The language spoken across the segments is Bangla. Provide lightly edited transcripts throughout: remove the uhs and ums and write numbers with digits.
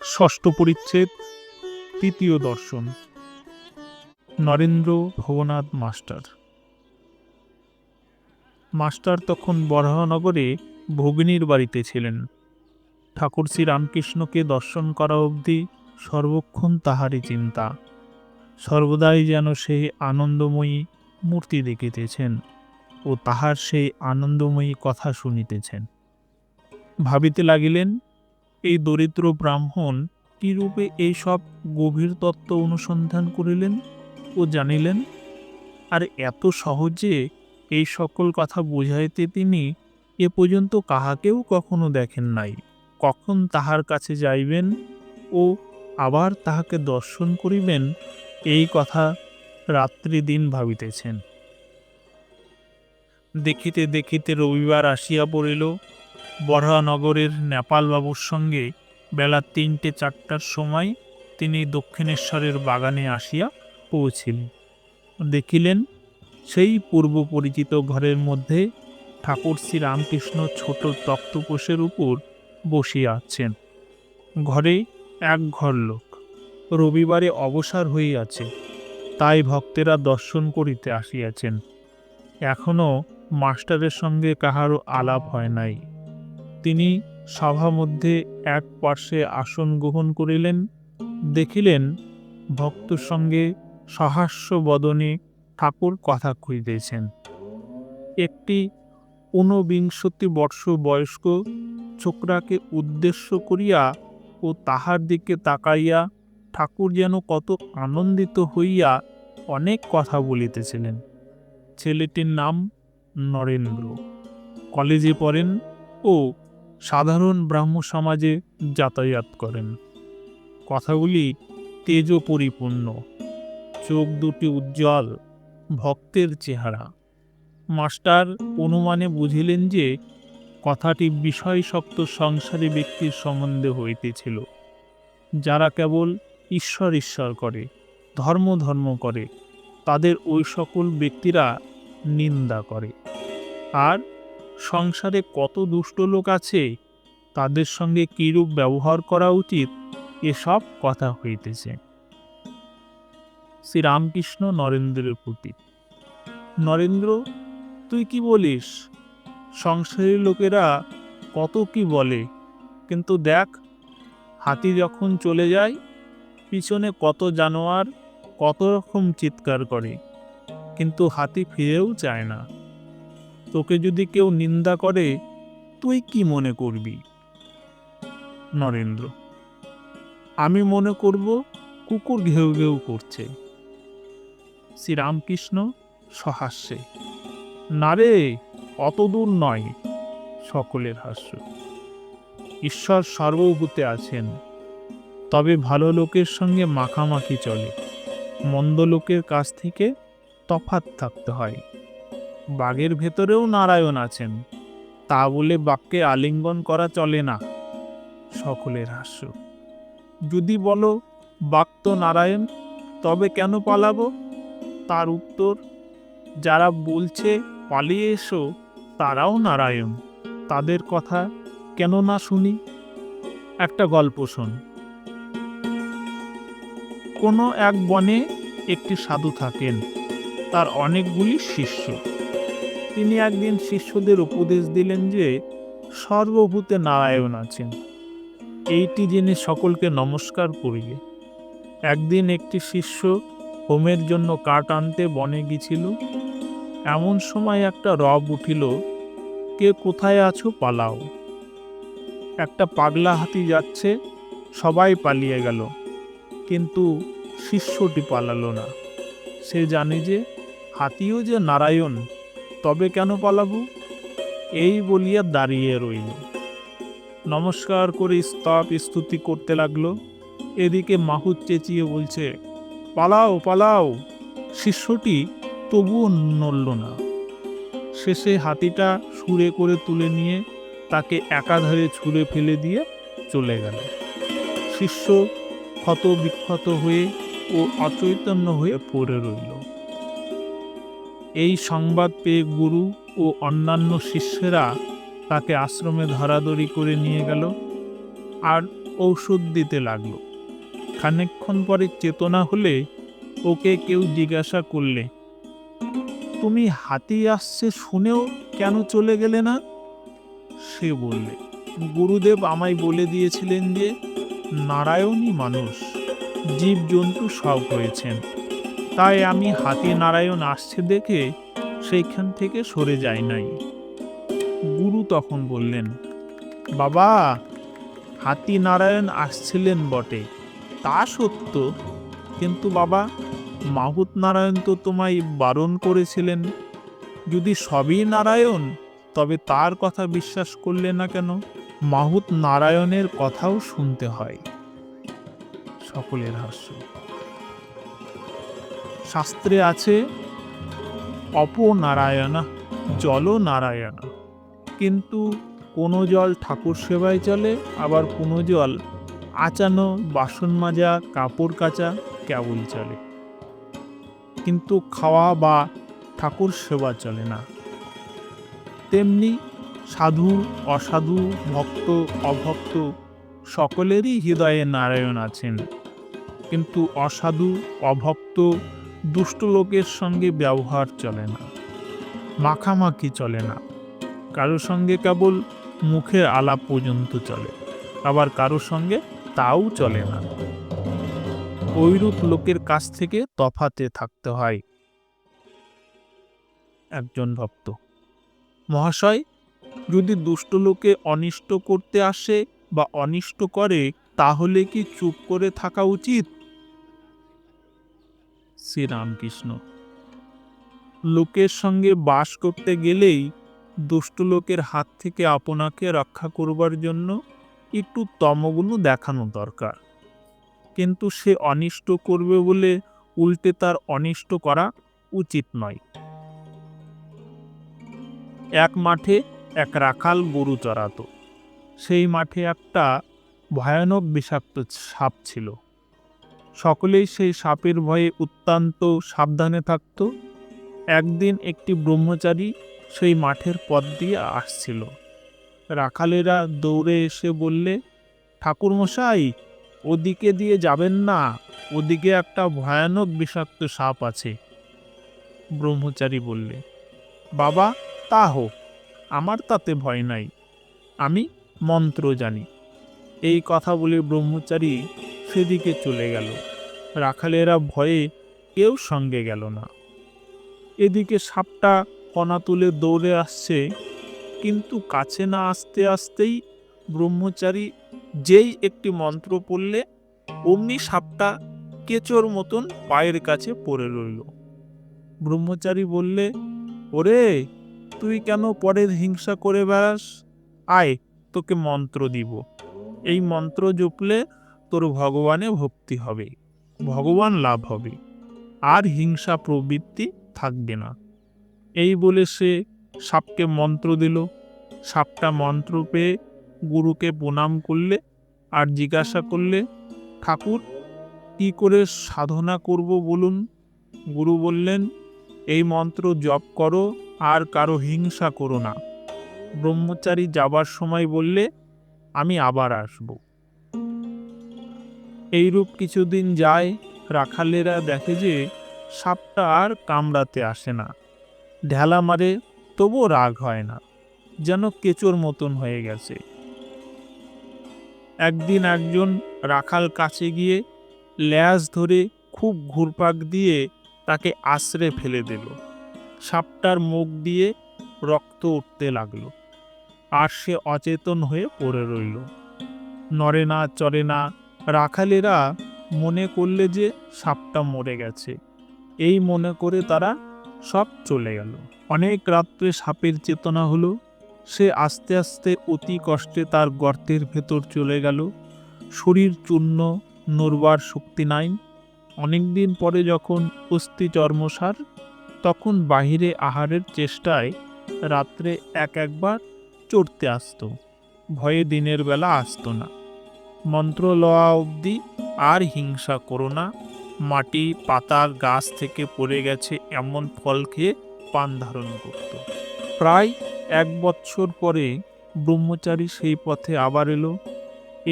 ষষ্ঠ পরিচ্ছেদ, তৃতীয় দর্শন। নরেন্দ্র ভবনাথ মাস্টার। মাস্টার তখন বরাহনগরে ভগিনীর বাড়িতে ছিলেন। ঠাকুর শ্রী রামকৃষ্ণকে দর্শন করা অবধি সর্বক্ষণ তাহারই চিন্তা। সর্বদাই যেন সেই আনন্দময়ী মূর্তি দেখিতেছেন ও তাহার সেই আনন্দময়ী কথা শুনিতেছেন। ভাবিতে লাগিলেন, এই দরিদ্র ব্রাহ্মণ কিরূপে এই সব গভীর তত্ত্ব অনুসন্ধান করিলেন ও জানিলেন, আর এত সহজে এই সকল কথা বুঝাইতে তিনি এ পর্যন্ত কাহাকেও কখনো দেখেন নাই। কখন তাহার কাছে যাইবেন ও আবার তাহাকে দর্শন করিবেন, এই কথা রাত্রি দিন ভাবিতেছেন। দেখিতে দেখিতে রবিবার আসিয়া পড়িল। বরাহনগরের নেপালবাবুর সঙ্গে বেলা ৩টে-৪টার সময় তিনি দক্ষিণেশ্বরের বাগানে আসিয়া পৌঁছিলেন। দেখিলেন, সেই পূর্ব পরিচিত ঘরের মধ্যে ঠাকুর শ্রী রামকৃষ্ণ ছোট তক্তপোষের উপর বসিয়া আছেন। ঘরে এক ঘর লোক। রবিবারে অবসর হইয়াছে, তাই ভক্তেরা দর্শন করিতে আসিয়াছেন। এখনও মাস্টারের সঙ্গে কাহারও আলাপ হয় নাই। তিনি সভা মধ্যে এক পার্শ্বে আসন গ্রহণ করিলেন। দেখিলেন, ভক্তর সঙ্গে সহাস্য বদনে ঠাকুর কথা কহিতেছেন। একটি ঊনবিংশতি বর্ষ বয়স্ক ছোকরাকে উদ্দেশ্য করিয়া ও তাহার দিকে তাকাইয়া ঠাকুর যেন কত আনন্দিত হইয়া অনেক কথা বলিতেছিলেন। ছেলেটির নাম নরেন্দ্র। কলেজে পড়েন ও সাধারণ ব্রাহ্ম সমাজে যাতায়াত করেন। কথাগুলি তেজ পরিপূর্ণ, চোখ দুটি উজ্জ্বল, ভক্তের চেহারা। মাস্টার অনুমানে বুঝিলেন যে কথাটি বিষয়শক্ত সংসারী ব্যক্তির সম্বন্ধে হইতেছিল, যারা কেবল ঈশ্বর ঈশ্বর করে, ধর্ম ধর্ম করে, তাদের ওই সকল ব্যক্তিরা নিন্দা করে। আর সংসারে কত দুষ্ট লোক আছে, তাদের সঙ্গে কিরূপ ব্যবহার করা উচিত, এসব কথা হইতেছে। শ্রীরামকৃষ্ণ নরেন্দ্রের প্রতি: নরেন্দ্র, তুই কি বলিস? সংসারী লোকেরা কত কি বলে, কিন্তু দেখ, হাতি যখন চলে যায়, পিছনে কত জানোয়ার কত রকম চিৎকার করে, কিন্তু হাতি ফিরেও যায় না। তোকে যদি কেউ নিন্দা করে, তুই কি মনে করবি? নরেন্দ্র: আমি মনে করব কুকুর ঘেউ ঘেউ করছে। শ্রীরামকৃষ্ণ সহাস্যে: না রে, অত দূর নয়। সকলের হাস্য। ঈশ্বর সর্বভূতে আছেন, তবে ভালো লোকের সঙ্গে মাখামাখি চলে, মন্দ লোকের কাছ থেকে তফাৎ থাকতে হয়। বাঘের ভেতরেও নারায়ণ আছেন, তা বলে বাঘকে আলিঙ্গন করা চলে না। সকলের হাস্য। যদি বলো বাঘ তো নারায়ণ, তবে কেন পালাবো? তার উত্তর, যারা বলছে পালিয়ে এসো, তারাও নারায়ণ, তাদের কথা কেন না শুনি? একটা গল্প শোন। কোনো এক বনে একটি সাধু থাকেন, তার অনেকগুলি শিষ্য। তিনি একদিন শিষ্যদের উপদেশ দিলেন যে সর্বভূতে নারায়ণ আছেন, এইটি জেনে সকলকে নমস্কার করিবে। একদিন একটি শিষ্য হোমের জন্য কাঠ আনতে বনে গিয়েছিল। এমন সময় একটা রব উঠিল, কে কোথায় আছো, পালাও। একটা পাগলা হাতি যাচ্ছে, সবাই পালিয়ে গেল, কিন্তু শিষ্যটি পালালো না। সে জানে যে হাতিও যে নারায়ণ, তবে কেন পালাবো? এই বলিয়া দাঁড়িয়ে রইল। নমস্কার করে স্তব স্তুতি করতে লাগলো। এদিকে মাহুত চেঁচিয়ে বলছে, পালাও পালাও। শিষ্যটি তবুও নড়ল না। শেষে হাতিটা সুরে করে তুলে নিয়ে তাকে একাধারে ছুঁড়ে ফেলে দিয়ে চলে গেল। শিষ্য ক্ষত বিক্ষত হয়ে ও অচৈতন্য হয়ে পড়ে রইল। এই সংবাদ পেয়ে গুরু ও অন্যান্য শিষ্যেরা তাকে আশ্রমে ধরাধরি করে নিয়ে গেল। আর ঔষধ দিতে লাগলো। খানিকক্ষণ পরে চেতনা হলে ওকে কেউ জিজ্ঞাসা করলে, তুমি হাতি আসছে শুনেও কেন চলে গেলে না? সে বললে, গুরুদেব আমায় বলে দিয়েছিলেন যে নারায়ণই মানুষ, জীবজন্তু সব হয়েছেন, তাই আমি হাতি নারায়ণ আসছে দেখে সেইখান থেকে সরে যাই নাই। গুরু তখন বললেন, বাবা, হাতি নারায়ণ আসছিলেন বটে, তা সত্য, কিন্তু বাবা, মাহুত নারায়ণ তো তোমায় বারণ করেছিলেন। যদি সবই নারায়ণ, তবে তার কথা বিশ্বাস করলে না কেন? মাহুত নারায়ণের কথাও শুনতে হয়। সকলের হাস্য। শাস্ত্রে আছে, অপনারায়ণ জল নারায়ণ, কিন্তু কোনো জল ঠাকুর সেবায় চলে, আবার কোনো জল আচানো, বাসন মাজা, কাপড় কাচা কেবল চলে, কিন্তু খাওয়া বা ঠাকুর সেবা চলে না। তেমনি সাধু অসাধু, ভক্ত অভক্ত সকলেরই হৃদয়ে নারায়ণ আছেন, কিন্তু অসাধু অভক্ত দুষ্ট লোকের সঙ্গে ব্যবহার চলে না, মাখামাখি চলে না। কারো সঙ্গে কেবল মুখের আলাপ পর্যন্ত চলে, আবার কারো সঙ্গে তাও চলে না। ঐরূপ লোকের কাছ থেকে তফাতে থাকতে হয়। একজন ভক্ত, মহাশয়, যদি দুষ্ট লোকে অনিষ্ট করতে আসে বা অনিষ্ট করে, তাহলে কি চুপ করে থাকা উচিত? শ্রীরামকৃষ্ণ, লোকের সঙ্গে বাস করতে গেলেই দুষ্ট লোকের হাত থেকে আপনাকে রক্ষা করবার জন্য একটু তমগুণ দেখানো দরকার, কিন্তু সে অনিষ্ট করবে বলে উল্টে তার অনিষ্ট করা উচিত নয়। এক মাঠে এক রাখাল গরু চড়াতো। সেই মাঠে একটা ভয়ানক বিষাক্ত সাপ ছিল। সকলেই সেই সাপের ভয়ে অত্যন্ত সাবধানে থাকত। একদিন একটি ব্রহ্মচারী সেই মাঠের পথ দিয়ে আসছিল। রাখালেরা দৌড়ে এসে বললে, ঠাকুরমশাই, ওদিকে দিয়ে যাবেন না, ওদিকে একটা ভয়ানক বিষাক্ত সাপ আছে। ব্রহ্মচারী বললে, বাবা, তা হোক, আমার তাতে ভয় নাই, আমি মন্ত্র জানি। এই কথা বলে ব্রহ্মচারী সেদিকে চলে গেল। রাখালেরা ভয়ে কেউ সঙ্গে গেল না। এদিকে সাপটা কণা তুলে দৌড়ে আসছে, কিন্তু কাছে না আসতে আসতেই ব্রহ্মচারী যেই একটি মন্ত্র পড়লে, অমনি সাপটা কেঁচোর মতন পায়ের কাছে পড়ে রইল। ব্রহ্মচারী বললে, ওরে, তুই কেন পরের হিংসা করে বেড়াস? আয়, তোকে মন্ত্র দিব। এই মন্ত্র জপলে তোর ভগবানে ভক্তি হবে, ভগবান লাভ হবে, আর হিংসা প্রবৃত্তি থাকবে না। এই বলে সে সাপকে মন্ত্র দিল। সাপটা মন্ত্র পেয়ে গুরুকে প্রণাম করলে আর জিজ্ঞাসা করলে, ঠাকুর, কি করে সাধনা করব বলুন? গুরু বললেন, এই মন্ত্র জপ করো আর কারো হিংসা করো না। ব্রহ্মচারী যাবার সময় বললে, আমি আবার আসব। এইরূপ কিছুদিন যায়। রাখালেরা দেখে যে সাপটা আর কামড়াতে আসে না, ঢেলা মারে, তবুও রাগ হয় না, যেন কেঁচোর মতন হয়ে গেছে। একদিন একজন রাখাল কাছে গিয়ে ল্যাজ ধরে খুব ঘুরপাক দিয়ে তাকে আছড়ে ফেলে দিল। সাপটার মুখ দিয়ে রক্ত উঠতে লাগলো, আর সে অচেতন হয়ে পড়ে রইল, নড়ে না, চড়ে না। রাখালেরা মনে করলে যে সাপটা মরে গেছে। এই মনে করে তারা সব চলে গেল। অনেক রাত্রে সাপের চেতনা হলো। সে আস্তে আস্তে অতি কষ্টে তার গর্তের ভেতর চলে গেল। শরীর চূর্ণ, নড়বার শক্তি নাই। অনেকদিন পরে যখন অস্থি চর্মসার, তখন বাহিরে আহারের চেষ্টায় রাত্রে একবার চড়তে আসতো, ভয়ে দিনের বেলা আসতো না। মন্ত্র লওয়া অবধি আর হিংসা করো না। মাটি, পাতা, গাছ থেকে পড়ে গেছে এমন ফল খেয়ে পান ধারণ করত। প্রায় 1 বৎসর পরে ব্রহ্মচারী সেই পথে আবার এলো।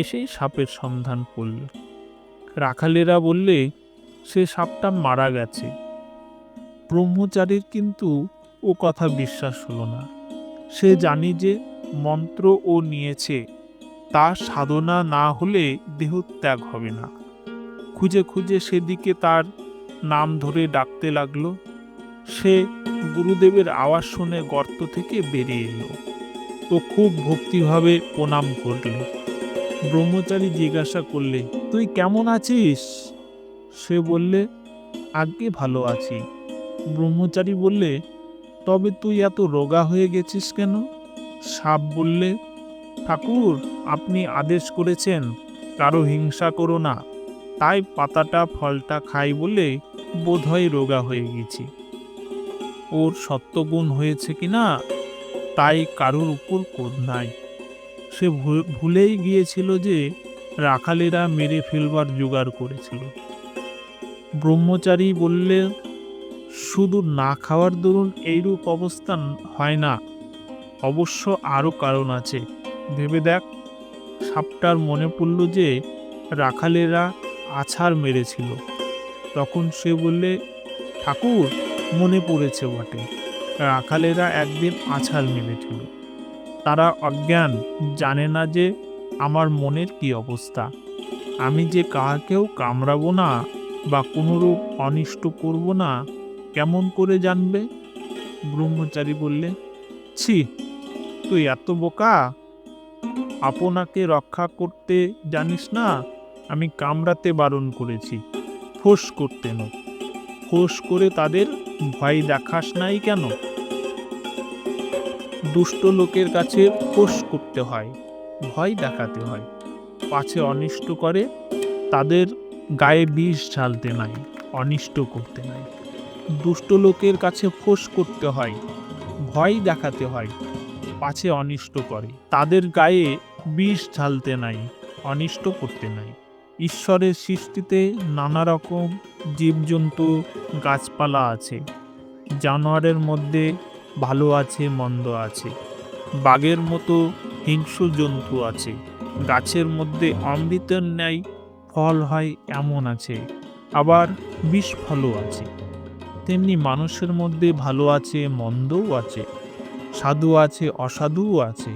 এসেই সাপের সন্ধান করল। রাখালেরা বললে সে সাপটা মারা গেছে। ব্রহ্মচারীর কিন্তু ও কথা বিশ্বাস হলো না। সে জানি যে মন্ত্র ও নিয়েছে, তার সাধনা না হলে দেহত্যাগ হবে না। খুঁজে খুঁজে সেদিকে তার নাম ধরে ডাকতে লাগলো। সে গুরুদেবের আওয়াজ শুনে গর্ত থেকে বেরিয়ে এলো। ও খুব ভক্তিভাবে প্রণাম করলে। ব্রহ্মচারী জিজ্ঞাসা করলে, তুই কেমন আছিস? সে বললে, আজ্ঞে ভালো আছি। ব্রহ্মচারী বললে, তবে তুই এত রোগা হয়ে গেছিস কেন? সাপ বললে, ঠাকুর, আপনি আদেশ করেছেন কারো হিংসা করো না, তাই পাতাটা ফলটা খাই বলে বোধহয় রোগা হয়ে গেছি। ওর সত্যগুণ হয়েছে কিনা তাই কারোর উপর ক্রোধ নাই। সে ভুলেই গিয়েছিল যে রাখালেরা মেরে ফেলবার জোগাড় করেছিল। ব্রহ্মচারী বললে, শুধু না খাওয়ার দরুন এইরূপ অবস্থান হয় না, অবশ্য আরও কারণ আছে, ভেবে দেখ। সাপটার মনে পড়ল যে রাখালেরা আছাড় মেরেছিল। তখন সে বললে, ঠাকুর, মনে পড়েছে বটে, রাখালেরা একদিন আছাড় মেরেছিল। তারা অজ্ঞান, জানে না যে আমার মনের কি অবস্থা। আমি যে কাহাকেও কামড়াবো না বা কোনোরূপ অনিষ্ট করব না, কেমন করে জানবে? ব্রহ্মচারী বললে, ছি, তুই এত বোকা! আপনাকে রক্ষা করতে জানিস না? আমি কামড়াতে বারণ করেছি, ফোঁস করতে নয়। ফোঁস করে তাদের ভয় দেখাস নাই কেন? দুষ্ট লোকের কাছে ফোঁস করতে হয়, ভয় দেখাতে হয়। পাছে অনিষ্ট করে, তাদের গায়ে বিষ ঢালতে নাই, অনিষ্ট করতে নাই। দুষ্ট লোকের কাছে ফোঁস করতে হয়, ভয় দেখাতে হয়, পাছে অনিষ্ট করে, তাদের গায়ে বিষ ঢালতে নাই, অনিষ্ট করতে নাই। ঈশ্বরের সৃষ্টিতে নানা রকম জীবজন্তু, গাছপালা আছে। জানোয়ারের মধ্যে ভালো আছে, মন্দ আছে। বাঘের মতো হিংস্র জন্তু আছে। গাছের মধ্যে অমৃতের ন্যায় ফল হয় এমন আছে, আবার বিষ ফলও আছে। তেমনি মানুষের মধ্যে ভালো আছে, মন্দও আছে, সাধু আছে, অসাধুও আছে,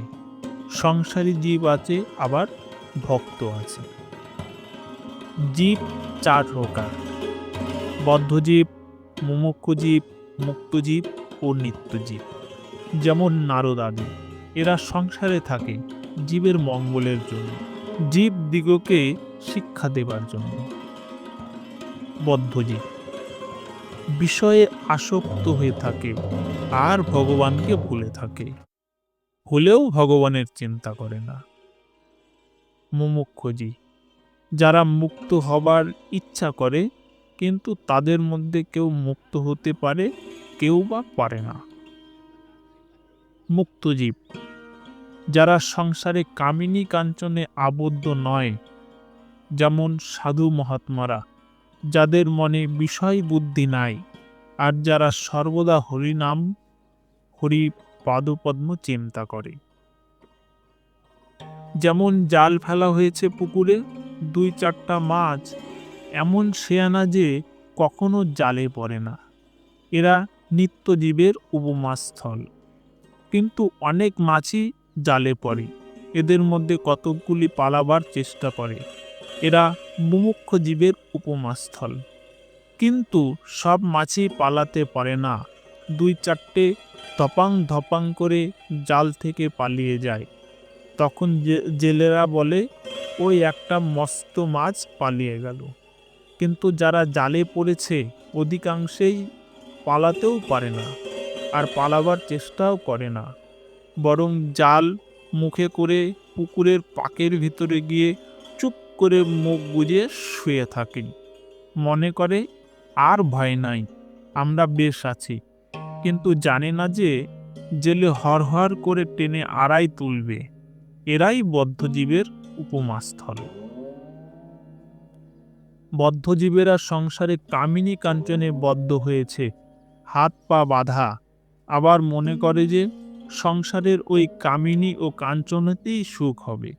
সংসারী জীব আছে, আবার ভক্ত আছে। জীব চার প্রকার: বদ্ধজীব, মুমুক্ষুজীব, মুক্তজীব ও নিত্যজীব। যেমন নারদ আদি, এরা সংসারে থাকে জীবের মঙ্গলের জন্য, জীব দিগকে শিক্ষা দেবার জন্য। বদ্ধজীব বিষয়ে আসক্ত হয়ে থাকে আর ভগবানকে ভুলে থাকে, হলেও ভগবানের চিন্তা করে না। মুমুক্ষুজী, যারা মুক্ত হবার ইচ্ছা করে, কিন্তু তাদের মধ্যে কেউ মুক্ত হতে পারে, কেউ বা পারে না। মুক্তজীব, যারা সংসারে কামিনী কাঞ্চনে আবদ্ধ নয়, যেমন সাধু মহাত্মারা, যাদের মনে বিষয় বুদ্ধি নাই, আর যারা সর্বদা হরিনাম, হরি পাদপদ্ম চিন্তা করে। যেমন জাল ফেলা হয়েছে পুকুরে, 2-4টা মাছ এমন শেয়ানা যে কখনো জালে পড়ে না, এরা নিত্যজীবের উপমাস্থল। কিন্তু অনেক মাছই জালে পড়ে, এদের মধ্যে কতকগুলি পালাবার চেষ্টা করে, এরা মুমুক্ষ জীবের উপমাস্থল। কিন্তু সব মাছই পালাতে পারে না, 2-4টে ধপাং ধপাং করে জাল থেকে পালিয়ে যায়। তখন জেলেরা বলে, ওই একটা মস্ত মাছ পালিয়ে গেল। কিন্তু যারা জালে পড়েছে অধিকাংশেই পালাতেও পারে না, আর পালাবার চেষ্টাও করে না, বরং জাল মুখে করে পুকুরের পাকের ভিতরে গিয়ে চুপ করে মুখ বুজে শুয়ে থাকে। মনে করে আর ভয় নাই, আমরা বেশ আছি, কিন্তু জানে না যে জেলে হরহর করে টেনে আড়াই তুলবে। এরাই বদ্ধজীবের উপমাস্থল। বদ্ধজীবেরা সংসারে কামিনী কাঞ্চনে বদ্ধ হয়েছে, হাত পা বাঁধা, আবার মনে করে যে সংসারের ওই কামিনী ও কাঞ্চনেতেই সুখ হবে।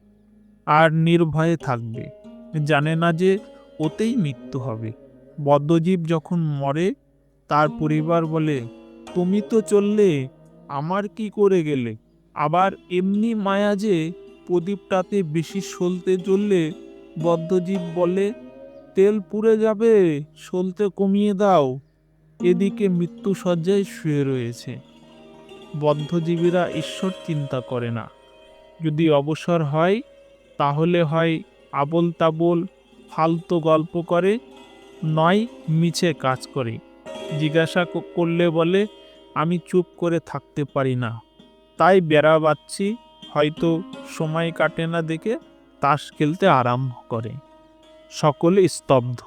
আর নির্ভয়ে থাকবে, জানে না যে ওতেই মৃত্যু হবে। বদ্ধজীব যখন মরে তার পরিবার বলে, তুমি তো চললে, আমার কি করে গেলে? আবার এমনি মায়া যে প্রদীপটাতে বেশি সলতে জ্বললে বদ্ধজীব বলে, তেল পুড়ে যাবে, সলতে কমিয়ে দাও। এদিকে মৃত্যুশয্যায় শুয়ে রয়েছে। বদ্ধজীবীরা ঈশ্বর চিন্তা করে না। যদি অবসর হয় তাহলে হয় আবোল তাবোল ফালতু গল্প করে, নয় মিছে কাজ করে। জিজ্ঞাসা করলে বলে, আমি চুপ করে থাকতে পারি না, তাই বেড়া বাঁধছি। হয়তো সময় কাটে না দেখে তাস খেলতে আরম্ভ করে। সকলে স্তব্ধ।